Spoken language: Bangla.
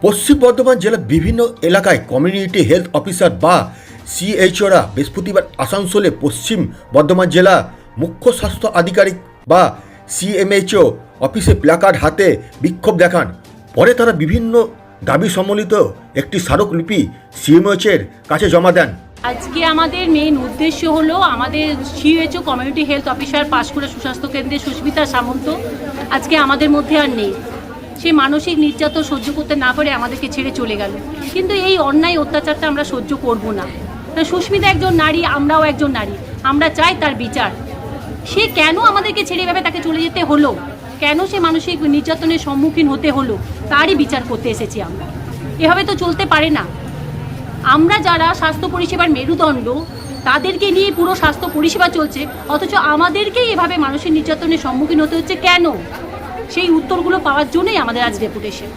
পশ্চিম বর্ধমান জেলার বিভিন্ন এলাকায় কমিউনিটি হেলথ অফিসার বা সিএইচওরা বৃহস্পতিবার আসানসোলে পশ্চিম বর্ধমান জেলা মুখ্য স্বাস্থ্য আধিকারিক বা সিএমএইচও অফিসে প্ল্যাকার্ড হাতে বিক্ষোভ দেখান। পরে তারা বিভিন্ন দাবি সম্বলিত একটি স্মারকলিপি সিএমএইচের কাছে জমা দেন। আজকে আমাদের মেইন উদ্দেশ্য হলো আমাদের CHO community health officer Panskura সুস্বাস্থ্য কেন্দ্রের সুস্মিতা সামন্ত আজকে আমাদের মধ্যে আর নেই। সে মানসিক নির্যাতন সহ্য করতে না পারে আমাদেরকে ছেড়ে চলে গেল। কিন্তু এই অন্যায় অত্যাচারটা আমরা সহ্য করব না। সুস্মিতা একজন নারী, আমরাও একজন নারী, আমরা চাই তার বিচার। সে কেন আমাদেরকে ছেড়ে এভাবে তাকে চলে যেতে হলো, কেন সে মানসিক নির্যাতনের সম্মুখীন হতে হলো, তারই বিচার করতে এসেছি আমরা। এভাবে তো চলতে পারে না। আমরা যারা স্বাস্থ্য পরিষেবার মেরুদণ্ড, তাদেরকে নিয়ে পুরো স্বাস্থ্য পরিষেবা চলছে, অথচ আমাদেরকেই এভাবে মানসিক নির্যাতনের সম্মুখীন হতে হচ্ছে কেন? সেই উত্তরগুলো পাওয়ার জন্যই আমাদের আজ ডেপুটেশন।